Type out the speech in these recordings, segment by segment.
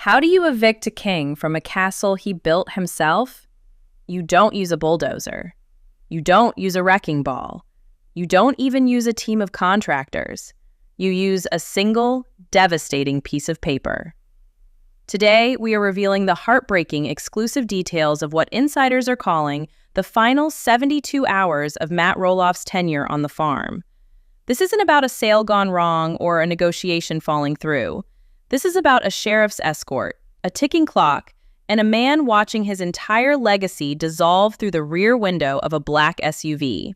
How do you evict a king from a castle he built himself? You don't use a bulldozer. You don't use a wrecking ball. You don't even use a team of contractors. You use a single, devastating piece of paper. Today, we are revealing the heartbreaking exclusive details of what insiders are calling the final 72 hours of Matt Roloff's tenure on the farm. This isn't about a sale gone wrong or a negotiation falling through. This is about a sheriff's escort, a ticking clock, and a man watching his entire legacy dissolve through the rear window of a black SUV.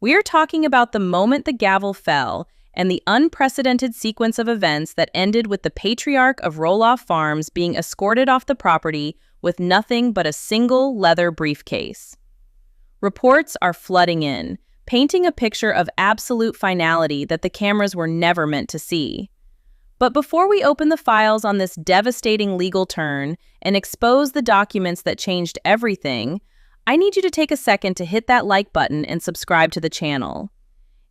We are talking about the moment the gavel fell and the unprecedented sequence of events that ended with the patriarch of Roloff Farms being escorted off the property with nothing but a single leather briefcase. Reports are flooding in, painting a picture of absolute finality that the cameras were never meant to see. But before we open the files on this devastating legal turn and expose the documents that changed everything, I need you to take a second to hit that like button and subscribe to the channel.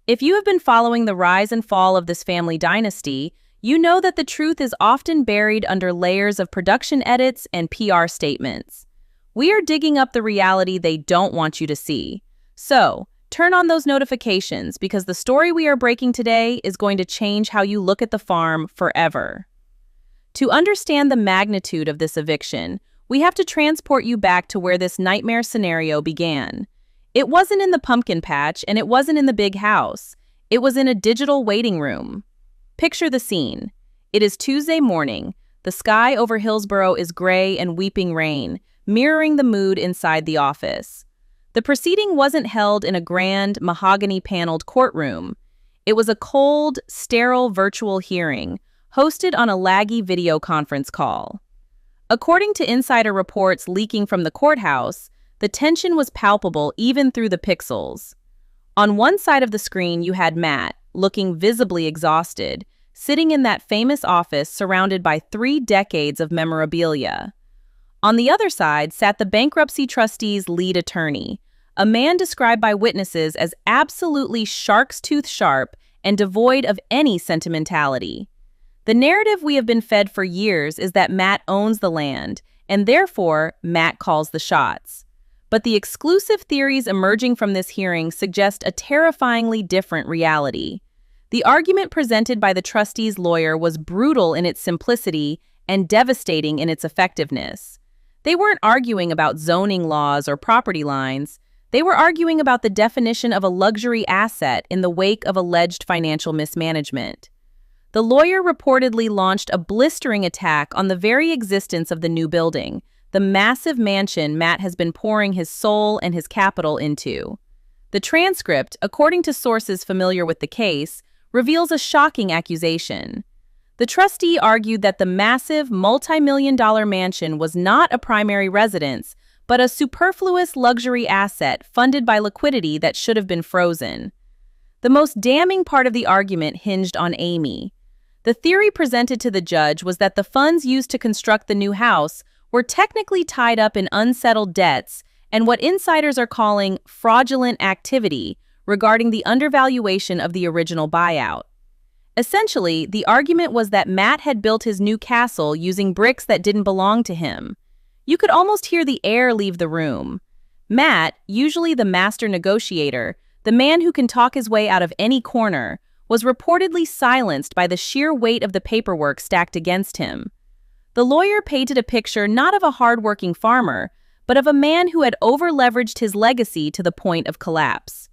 If you have been following the rise and fall of this family dynasty, you know that the truth is often buried under layers of production edits and PR statements. We are digging up the reality they don't want you to see. So, turn on those notifications because the story we are breaking today is going to change how you look at the farm forever. To understand the magnitude of this eviction, we have to transport you back to where this nightmare scenario began. It wasn't in the pumpkin patch and it wasn't in the big house. It was in a digital waiting room. Picture the scene. It is Tuesday morning. The sky over Hillsborough is gray and weeping rain, mirroring the mood inside the office. The proceeding wasn't held in a grand, mahogany-paneled courtroom. It was a cold, sterile virtual hearing, hosted on a laggy video conference call. According to insider reports leaking from the courthouse, the tension was palpable even through the pixels. On one side of the screen, you had Matt, looking visibly exhausted, sitting in that famous office surrounded by 3 decades of memorabilia. On the other side sat the bankruptcy trustee's lead attorney, a man described by witnesses as absolutely shark's tooth sharp and devoid of any sentimentality. The narrative we have been fed for years is that Matt owns the land, and therefore, Matt calls the shots. But the exclusive theories emerging from this hearing suggest a terrifyingly different reality. The argument presented by the trustee's lawyer was brutal in its simplicity and devastating in its effectiveness. They weren't arguing about zoning laws or property lines. They were arguing about the definition of a luxury asset in the wake of alleged financial mismanagement. The lawyer reportedly launched a blistering attack on the very existence of the new building, the massive mansion Matt has been pouring his soul and his capital into. The transcript, according to sources familiar with the case, reveals a shocking accusation. The trustee argued that the massive, multi-million-dollar mansion was not a primary residence, but a superfluous luxury asset funded by liquidity that should have been frozen. The most damning part of the argument hinged on Amy. The theory presented to the judge was that the funds used to construct the new house were technically tied up in unsettled debts and what insiders are calling fraudulent activity regarding the undervaluation of the original buyout. Essentially, the argument was that Matt had built his new castle using bricks that didn't belong to him. You could almost hear the air leave the room. Matt, usually the master negotiator, the man who can talk his way out of any corner, was reportedly silenced by the sheer weight of the paperwork stacked against him. The lawyer painted a picture not of a hard-working farmer, but of a man who had over-leveraged his legacy to the point of collapse.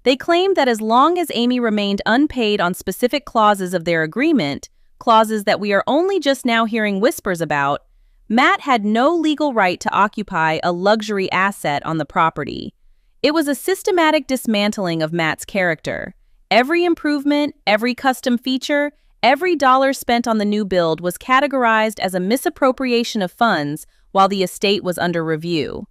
They claimed that as long as Amy remained unpaid on specific clauses of their agreement, clauses that we are only just now hearing whispers about, Matt had no legal right to occupy a luxury asset on the property. It was a systematic dismantling of Matt's character. Every improvement, every custom feature, every dollar spent on the new build was categorized as a misappropriation of funds while the estate was under review.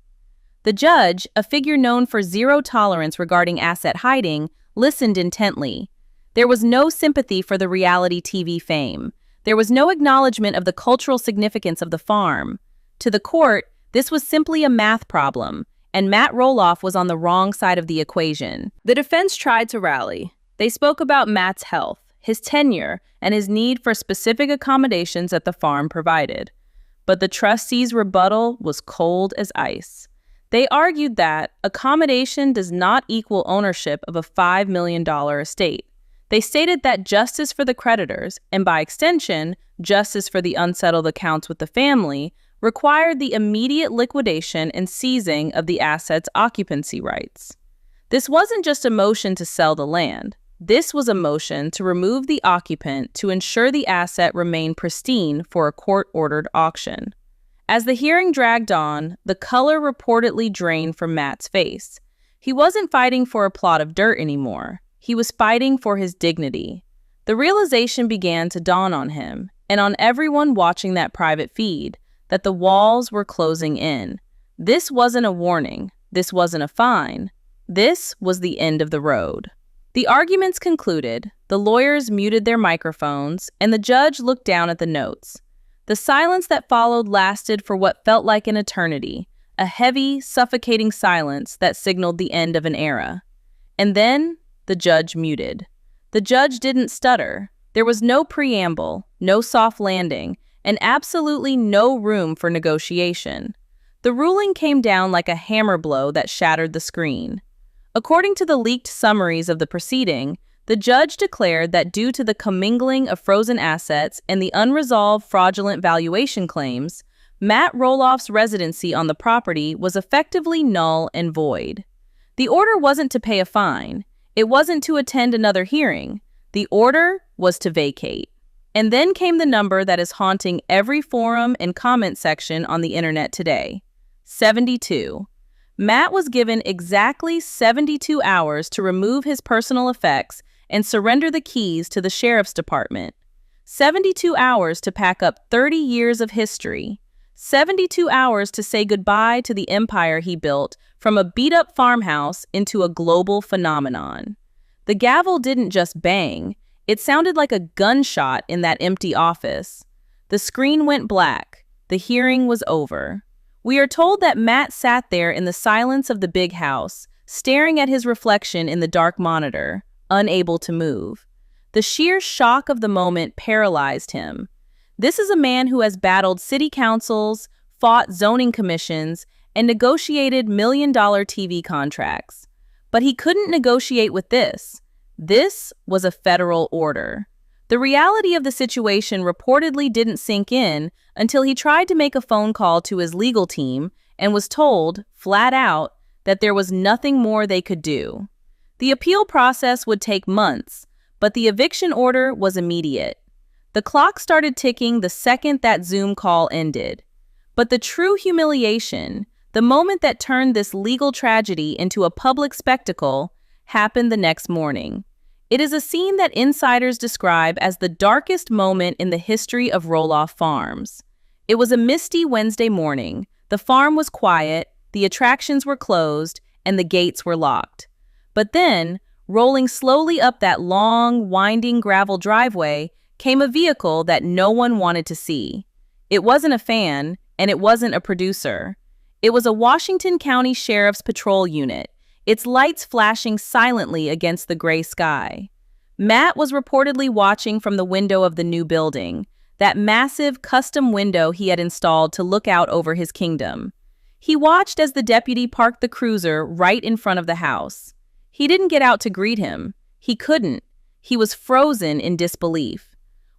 The judge, a figure known for zero tolerance regarding asset hiding, listened intently. There was no sympathy for the reality TV fame. There was no acknowledgement of the cultural significance of the farm. To the court, this was simply a math problem, and Matt Roloff was on the wrong side of the equation. The defense tried to rally. They spoke about Matt's health, his tenure, and his need for specific accommodations that the farm provided. But the trustees' rebuttal was cold as ice. They argued that accommodation does not equal ownership of a $5 million estate. They stated that justice for the creditors, and by extension, justice for the unsettled accounts with the family, required the immediate liquidation and seizing of the asset's occupancy rights. This wasn't just a motion to sell the land. This was a motion to remove the occupant to ensure the asset remained pristine for a court-ordered auction. As the hearing dragged on, the color reportedly drained from Matt's face. He wasn't fighting for a plot of dirt anymore. He was fighting for his dignity. The realization began to dawn on him, and on everyone watching that private feed, that the walls were closing in. This wasn't a warning. This wasn't a fine. This was the end of the road. The arguments concluded, the lawyers muted their microphones, and the judge looked down at the notes. The silence that followed lasted for what felt like an eternity, a heavy, suffocating silence that signaled the end of an era. And then, the judge muted. The judge didn't stutter. There was no preamble, no soft landing, and absolutely no room for negotiation. The ruling came down like a hammer blow that shattered the screen. According to the leaked summaries of the proceeding, the judge declared that due to the commingling of frozen assets and the unresolved fraudulent valuation claims, Matt Roloff's residency on the property was effectively null and void. The order wasn't to pay a fine. It wasn't to attend another hearing. The order was to vacate. And then came the number that is haunting every forum and comment section on the internet today: 72. Matt was given exactly 72 hours to remove his personal effects and surrender the keys to the sheriff's department. 72 hours to pack up 30 years of history. 72 hours to say goodbye to the empire he built from a beat-up farmhouse into a global phenomenon. The gavel didn't just bang. It sounded like a gunshot in that empty office. The screen went black. The hearing was over. We are told that Matt sat there in the silence of the big house, staring at his reflection in the dark monitor, unable to move. The sheer shock of the moment paralyzed him. This is a man who has battled city councils, fought zoning commissions, and negotiated million-dollar TV contracts. But he couldn't negotiate with this. This was a federal order. The reality of the situation reportedly didn't sink in until he tried to make a phone call to his legal team and was told, flat out, that there was nothing more they could do. The appeal process would take months, but the eviction order was immediate. The clock started ticking the second that Zoom call ended. But the true humiliation, the moment that turned this legal tragedy into a public spectacle, happened the next morning. It is a scene that insiders describe as the darkest moment in the history of Roloff Farms. It was a misty Wednesday morning. The farm was quiet, the attractions were closed, and the gates were locked. But then, rolling slowly up that long, winding gravel driveway, came a vehicle that no one wanted to see. It wasn't a fan, and it wasn't a producer. It was a Washington County Sheriff's Patrol unit, its lights flashing silently against the gray sky. Matt was reportedly watching from the window of the new building, that massive custom window he had installed to look out over his kingdom. He watched as the deputy parked the cruiser right in front of the house. He didn't get out to greet him. He couldn't. He was frozen in disbelief.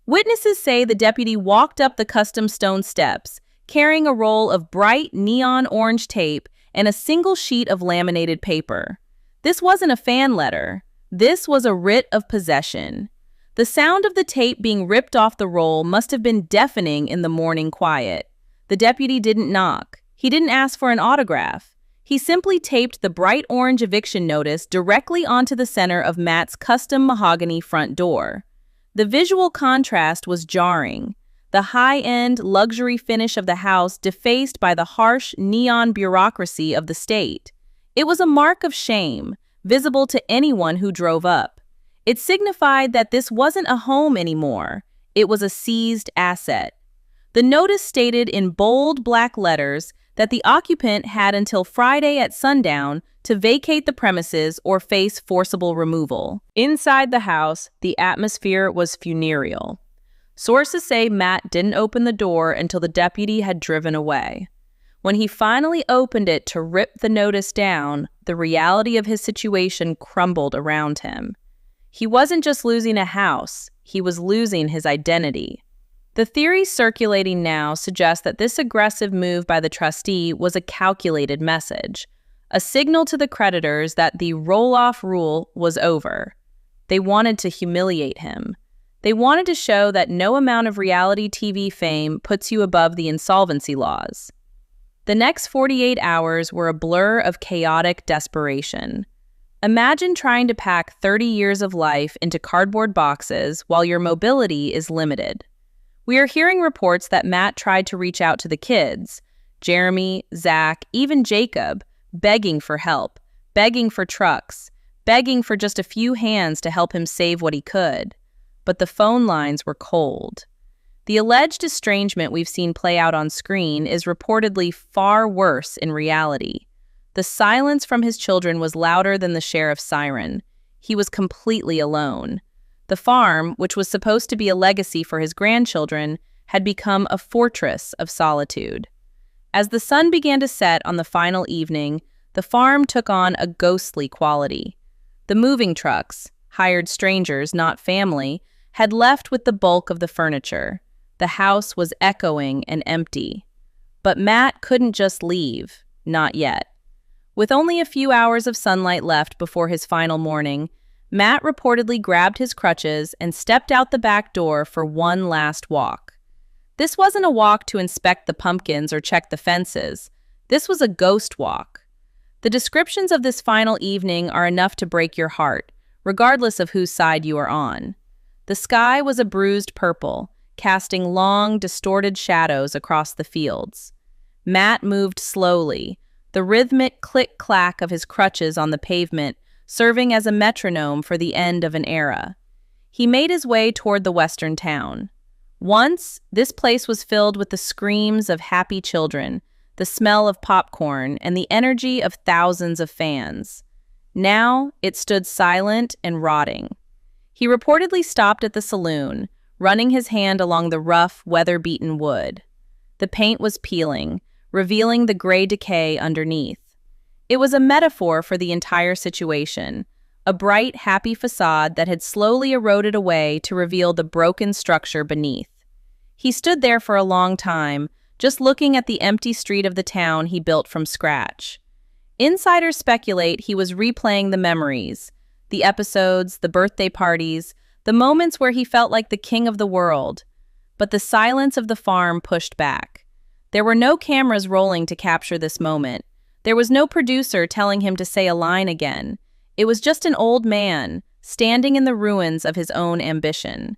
Witnesses say the deputy walked up the custom stone steps, carrying a roll of bright neon orange tape and a single sheet of laminated paper. This wasn't a fan letter. This was a writ of possession. The sound of the tape being ripped off the roll must have been deafening in the morning quiet. The deputy didn't knock. He didn't ask for an autograph. He simply taped the bright orange eviction notice directly onto the center of Matt's custom mahogany front door. The visual contrast was jarring. The high-end, luxury finish of the house defaced by the harsh, neon bureaucracy of the state. It was a mark of shame, visible to anyone who drove up. It signified that this wasn't a home anymore. It was a seized asset. The notice stated in bold black letters that the occupant had until Friday at sundown to vacate the premises or face forcible removal. Inside the house, the atmosphere was funereal. Sources say Matt didn't open the door until the deputy had driven away. When he finally opened it to rip the notice down, the reality of his situation crumbled around him. He wasn't just losing a house, he was losing his identity. The theory circulating now suggests that this aggressive move by the trustee was a calculated message, a signal to the creditors that the Roloff rule was over. They wanted to humiliate him. They wanted to show that no amount of reality TV fame puts you above the insolvency laws. The next 48 hours were a blur of chaotic desperation. Imagine trying to pack 30 years of life into cardboard boxes while your mobility is limited. We are hearing reports that Matt tried to reach out to the kids, Jeremy, Zach, even Jacob, begging for help, begging for trucks, begging for just a few hands to help him save what he could. But the phone lines were cold. The alleged estrangement we've seen play out on screen is reportedly far worse in reality. The silence from his children was louder than the sheriff's siren. He was completely alone. The farm, which was supposed to be a legacy for his grandchildren, had become a fortress of solitude. As the sun began to set on the final evening, the farm took on a ghostly quality. The moving trucks, hired strangers, not family, had left with the bulk of the furniture. The house was echoing and empty. But Matt couldn't just leave, not yet. With only a few hours of sunlight left before his final morning, Matt reportedly grabbed his crutches and stepped out the back door for one last walk. This wasn't a walk to inspect the pumpkins or check the fences. This was a ghost walk. The descriptions of this final evening are enough to break your heart, regardless of whose side you are on. The sky was a bruised purple, casting long, distorted shadows across the fields. Matt moved slowly, the rhythmic click-clack of his crutches on the pavement serving as a metronome for the end of an era. He made his way toward the western town. Once, this place was filled with the screams of happy children, the smell of popcorn, and the energy of thousands of fans. Now, it stood silent and rotting. He reportedly stopped at the saloon, running his hand along the rough, weather-beaten wood. The paint was peeling, revealing the gray decay underneath. It was a metaphor for the entire situation, a bright, happy facade that had slowly eroded away to reveal the broken structure beneath. He stood there for a long time, just looking at the empty street of the town he built from scratch. Insiders speculate he was replaying the memories, the episodes, the birthday parties, the moments where he felt like the king of the world. But the silence of the farm pushed back. There were no cameras rolling to capture this moment. There was no producer telling him to say a line again. It was just an old man, standing in the ruins of his own ambition.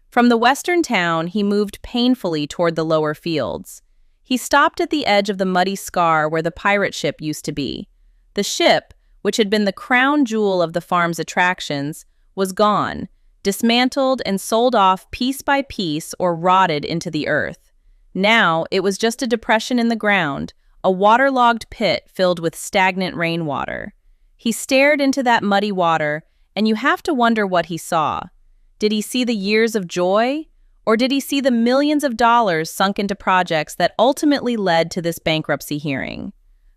From the western town, he moved painfully toward the lower fields. He stopped at the edge of the muddy scar where the pirate ship used to be. The ship, which had been the crown jewel of the farm's attractions, was gone, dismantled and sold off piece by piece or rotted into the earth. Now, it was just a depression in the ground, a waterlogged pit filled with stagnant rainwater. He stared into that muddy water, and you have to wonder what he saw. Did he see the years of joy? Or did he see the millions of dollars sunk into projects that ultimately led to this bankruptcy hearing?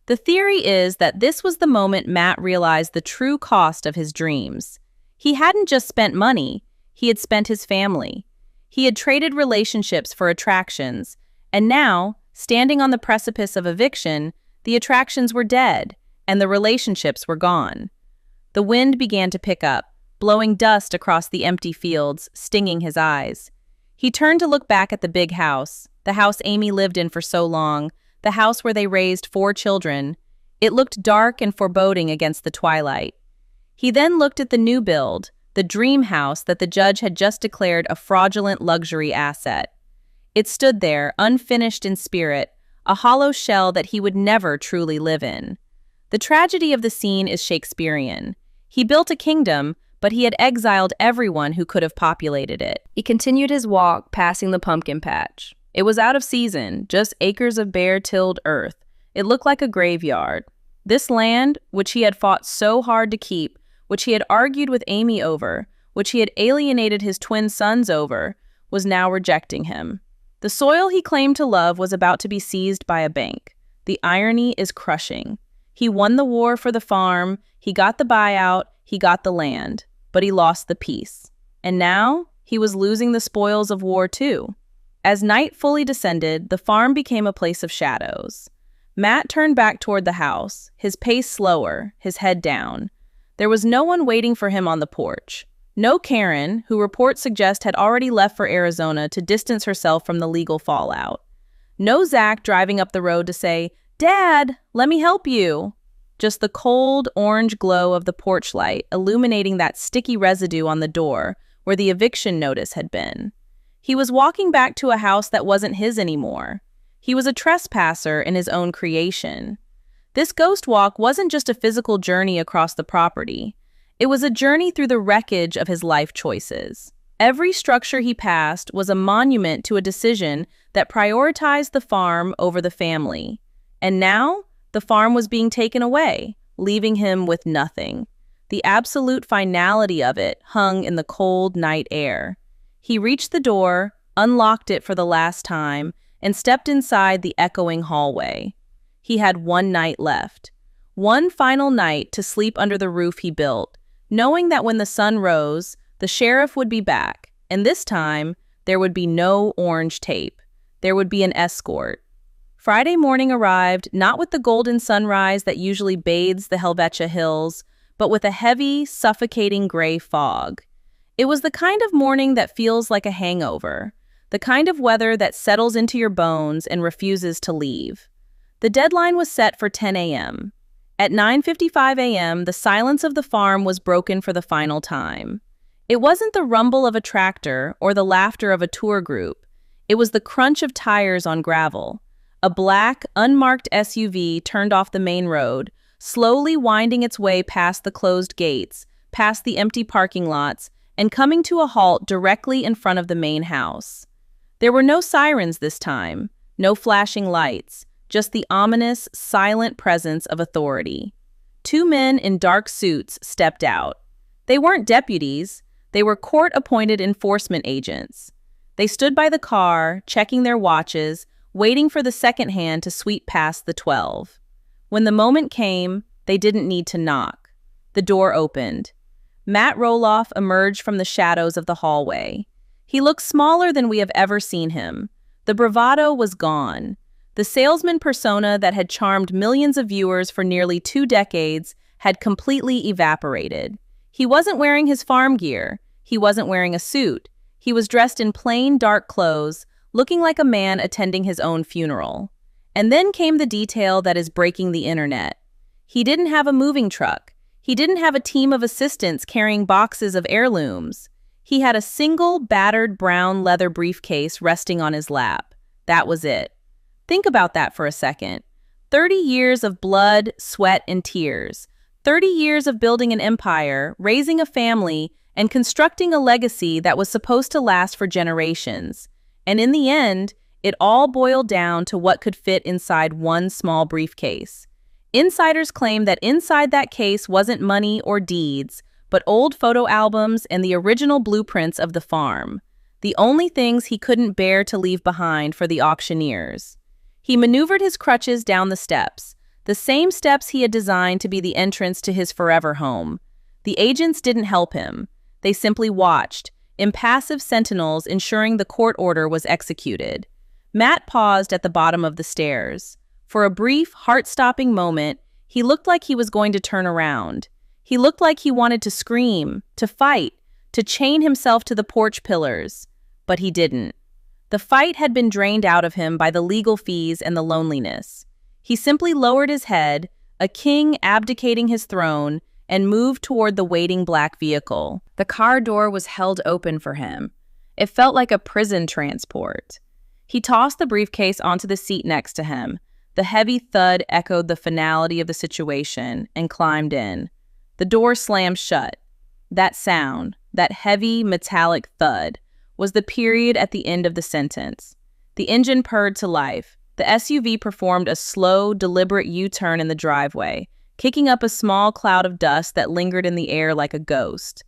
The theory is that this was the moment Matt realized the true cost of his dreams. He hadn't just spent money, he had spent his family. He had traded relationships for attractions, and now, standing on the precipice of eviction, the attractions were dead, and the relationships were gone. The wind began to pick up, blowing dust across the empty fields, stinging his eyes. He turned to look back at the big house, the house Amy lived in for so long, the house where they raised 4 children. It looked dark and foreboding against the twilight. He then looked at the new build, the dream house that the judge had just declared a fraudulent luxury asset. It stood there, unfinished in spirit, a hollow shell that he would never truly live in. The tragedy of the scene is Shakespearean. He built a kingdom, but he had exiled everyone who could have populated it. He continued his walk, passing the pumpkin patch. It was out of season, just acres of bare-tilled earth. It looked like a graveyard. This land, which he had fought so hard to keep, which he had argued with Amy over, which he had alienated his twin sons over, was now rejecting him. The soil he claimed to love was about to be seized by a bank. The irony is crushing. He won the war for the farm, he got the buyout, he got the land, but he lost the peace. And now, he was losing the spoils of war too. As night fully descended, the farm became a place of shadows. Matt turned back toward the house, his pace slower, his head down. There was no one waiting for him on the porch. No Karen, who reports suggest had already left for Arizona to distance herself from the legal fallout. No Zach driving up the road to say, "Dad, let me help you." Just the cold, orange glow of the porch light illuminating that sticky residue on the door where the eviction notice had been. He was walking back to a house that wasn't his anymore. He was a trespasser in his own creation. This ghost walk wasn't just a physical journey across the property. It was a journey through the wreckage of his life choices. Every structure he passed was a monument to a decision that prioritized the farm over the family. And now, the farm was being taken away, leaving him with nothing. The absolute finality of it hung in the cold night air. He reached the door, unlocked it for the last time, and stepped inside the echoing hallway. He had one night left. One final night to sleep under the roof he built, knowing that when the sun rose, the sheriff would be back, and this time, there would be no orange tape. There would be an escort. Friday morning arrived, not with the golden sunrise that usually bathes the Helvetia Hills, but with a heavy, suffocating gray fog. It was the kind of morning that feels like a hangover, the kind of weather that settles into your bones and refuses to leave. The deadline was set for 10 a.m. At 9:55 a.m., the silence of the farm was broken for the final time. It wasn't the rumble of a tractor or the laughter of a tour group. It was the crunch of tires on gravel. A black, unmarked SUV turned off the main road, slowly winding its way past the closed gates, past the empty parking lots, and coming to a halt directly in front of the main house. There were no sirens this time, no flashing lights, just the ominous, silent presence of authority. Two men in dark suits stepped out. They weren't deputies, they were court-appointed enforcement agents. They stood by the car, checking their watches, waiting for the second hand to sweep past the 12. When the moment came, they didn't need to knock. The door opened. Matt Roloff emerged from the shadows of the hallway. He looked smaller than we have ever seen him. The bravado was gone. The salesman persona that had charmed millions of viewers for nearly 2 decades had completely evaporated. He wasn't wearing his farm gear. He wasn't wearing a suit. He was dressed in plain, dark clothes, looking like a man attending his own funeral. And then came the detail that is breaking the internet. He didn't have a moving truck. He didn't have a team of assistants carrying boxes of heirlooms. He had a single, battered brown leather briefcase resting on his lap. That was it. Think about that for a second. 30 years of blood, sweat, and tears. 30 years of building an empire, raising a family, and constructing a legacy that was supposed to last for generations. And in the end, it all boiled down to what could fit inside one small briefcase. Insiders claim that inside that case wasn't money or deeds, but old photo albums and the original blueprints of the farm. The only things he couldn't bear to leave behind for the auctioneers. He maneuvered his crutches down the steps, the same steps he had designed to be the entrance to his forever home. The agents didn't help him. They simply watched, impassive sentinels ensuring the court order was executed. Matt paused at the bottom of the stairs. For a brief, heart-stopping moment, he looked like he was going to turn around. He looked like he wanted to scream, to fight, to chain himself to the porch pillars. But he didn't. The fight had been drained out of him by the legal fees and the loneliness. He simply lowered his head, a king abdicating his throne, and moved toward the waiting black vehicle. The car door was held open for him. It felt like a prison transport. He tossed the briefcase onto the seat next to him. The heavy thud echoed the finality of the situation and climbed in. The door slammed shut. That sound, that heavy, metallic thud, was the period at the end of the sentence. The engine purred to life. The SUV performed a slow, deliberate U-turn in the driveway, kicking up a small cloud of dust that lingered in the air like a ghost.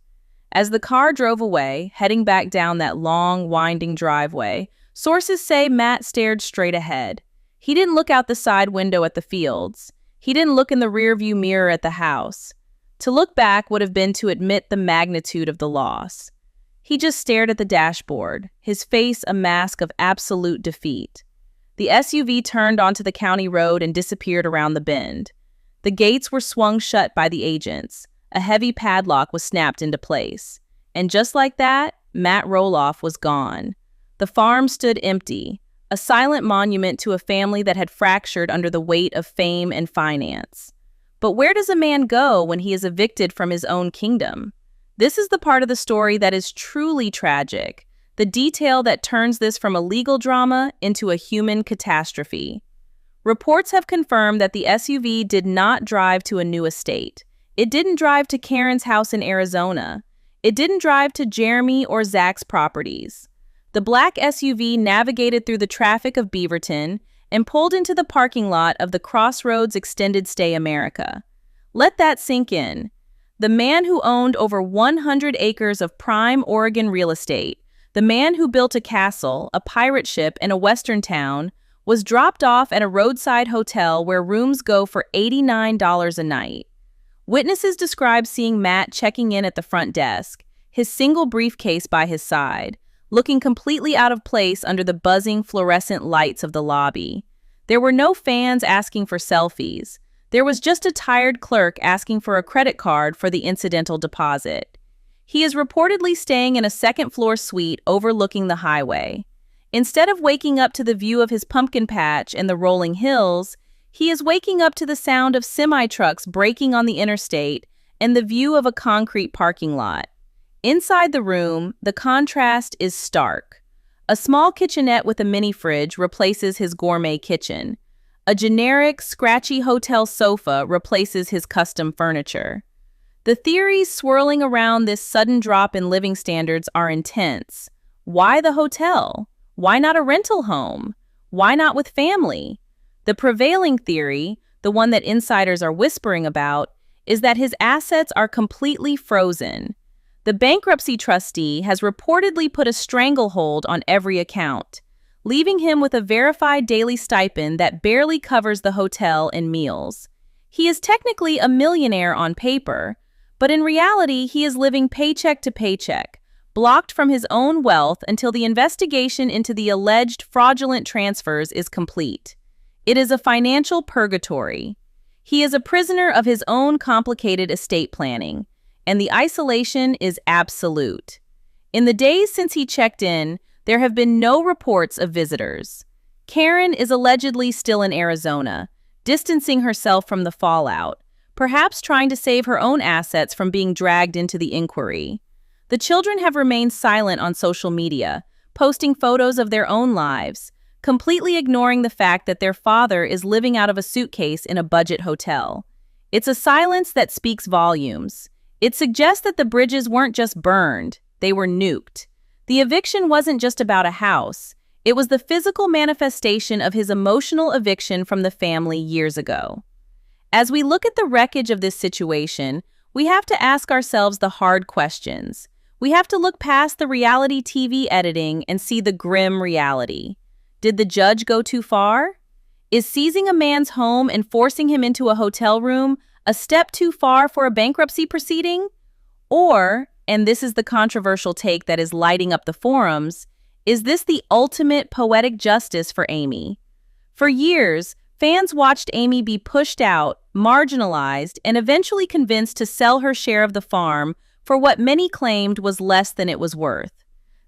As the car drove away, heading back down that long, winding driveway, sources say Matt stared straight ahead. He didn't look out the side window at the fields. He didn't look in the rearview mirror at the house. To look back would have been to admit the magnitude of the loss. He just stared at the dashboard, his face a mask of absolute defeat. The SUV turned onto the county road and disappeared around the bend. The gates were swung shut by the agents. A heavy padlock was snapped into place. And just like that, Matt Roloff was gone. The farm stood empty, a silent monument to a family that had fractured under the weight of fame and finance. But where does a man go when he is evicted from his own kingdom? This is the part of the story that is truly tragic, the detail that turns this from a legal drama into a human catastrophe. Reports have confirmed that the SUV did not drive to a new estate. It didn't drive to Karen's house in Arizona. It didn't drive to Jeremy or Zach's properties. The black SUV navigated through the traffic of Beaverton and pulled into the parking lot of the Crossroads Extended Stay America. Let that sink in. The man who owned over 100 acres of prime Oregon real estate, the man who built a castle, a pirate ship, and a western town, was dropped off at a roadside hotel where rooms go for $89 a night. Witnesses describe seeing Matt checking in at the front desk, his single briefcase by his side, looking completely out of place under the buzzing fluorescent lights of the lobby. There were no fans asking for selfies. There was just a tired clerk asking for a credit card for the incidental deposit. He is reportedly staying in a second-floor suite overlooking the highway. Instead of waking up to the view of his pumpkin patch and the rolling hills, he is waking up to the sound of semi-trucks braking on the interstate and the view of a concrete parking lot. Inside the room, the contrast is stark. A small kitchenette with a mini-fridge replaces his gourmet kitchen. A generic, scratchy hotel sofa replaces his custom furniture. The theories swirling around this sudden drop in living standards are intense. Why the hotel? Why not a rental home? Why not with family? The prevailing theory, the one that insiders are whispering about, is that his assets are completely frozen. The bankruptcy trustee has reportedly put a stranglehold on every account, leaving him with a verified daily stipend that barely covers the hotel and meals. He is technically a millionaire on paper, but in reality he is living paycheck to paycheck, blocked from his own wealth until the investigation into the alleged fraudulent transfers is complete. It is a financial purgatory. He is a prisoner of his own complicated estate planning, and the isolation is absolute. In the days since he checked in, there have been no reports of visitors. Karen is allegedly still in Arizona, distancing herself from the fallout, perhaps trying to save her own assets from being dragged into the inquiry. The children have remained silent on social media, posting photos of their own lives, completely ignoring the fact that their father is living out of a suitcase in a budget hotel. It's a silence that speaks volumes. It suggests that the bridges weren't just burned, they were nuked. The eviction wasn't just about a house. It was the physical manifestation of his emotional eviction from the family years ago. As we look at the wreckage of this situation, we have to ask ourselves the hard questions. We have to look past the reality TV editing and see the grim reality. Did the judge go too far? Is seizing a man's home and forcing him into a hotel room a step too far for a bankruptcy proceeding? Or, and this is the controversial take that is lighting up the forums, is this the ultimate poetic justice for Amy? For years, fans watched Amy be pushed out, marginalized, and eventually convinced to sell her share of the farm for what many claimed was less than it was worth.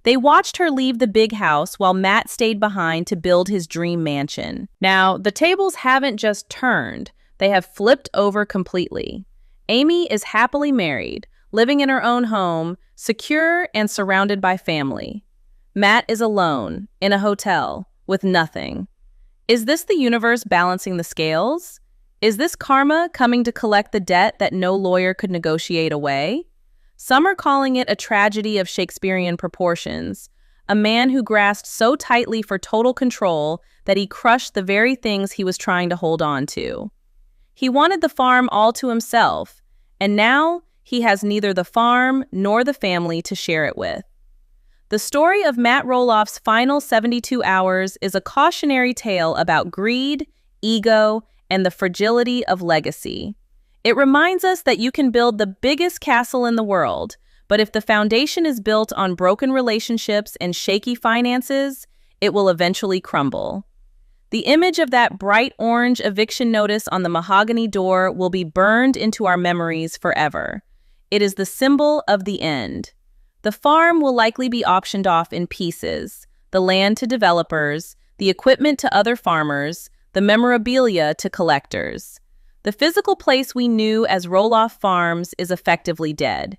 They watched her leave the big house while Matt stayed behind to build his dream mansion. Now, the tables haven't just turned, they have flipped over completely. Amy is happily married, living in her own home, secure and surrounded by family. Matt is alone, in a hotel, with nothing. Is this the universe balancing the scales? Is this karma coming to collect the debt that no lawyer could negotiate away? Some are calling it a tragedy of Shakespearean proportions, a man who grasped so tightly for total control that he crushed the very things he was trying to hold on to. He wanted the farm all to himself, and now he has neither the farm nor the family to share it with. The story of Matt Roloff's final 72 hours is a cautionary tale about greed, ego, and the fragility of legacy. It reminds us that you can build the biggest castle in the world, but if the foundation is built on broken relationships and shaky finances, it will eventually crumble. The image of that bright orange eviction notice on the mahogany door will be burned into our memories forever. It is the symbol of the end. The farm will likely be auctioned off in pieces, the land to developers, the equipment to other farmers, the memorabilia to collectors. The physical place we knew as Roloff Farms is effectively dead.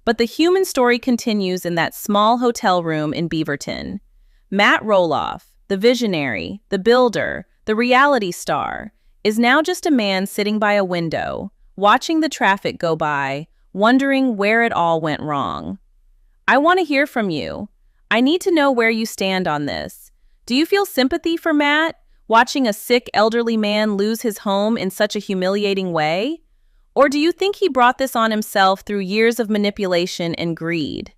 But the human story continues in that small hotel room in Beaverton. Matt Roloff, the visionary, the builder, the reality star, is now just a man sitting by a window, watching the traffic go by, wondering where it all went wrong. I want to hear from you. I need to know where you stand on this. Do you feel sympathy for Matt, watching a sick elderly man lose his home in such a humiliating way? Or do you think he brought this on himself through years of manipulation and greed?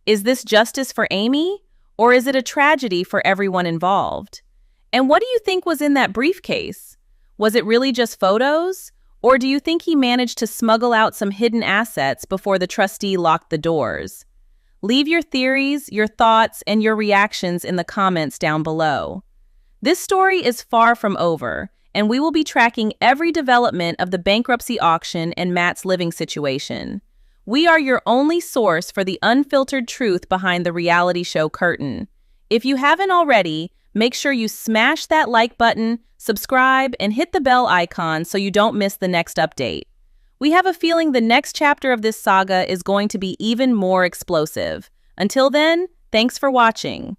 Is this justice for Amy, or is it a tragedy for everyone involved? And what do you think was in that briefcase? Was it really just photos? Or do you think he managed to smuggle out some hidden assets before the trustee locked the doors? Leave your theories, your thoughts, and your reactions in the comments down below. This story is far from over, and we will be tracking every development of the bankruptcy auction and Matt's living situation. We are your only source for the unfiltered truth behind the reality show curtain. If you haven't already, make sure you smash that like button, subscribe, and hit the bell icon so you don't miss the next update. We have a feeling the next chapter of this saga is going to be even more explosive. Until then, thanks for watching.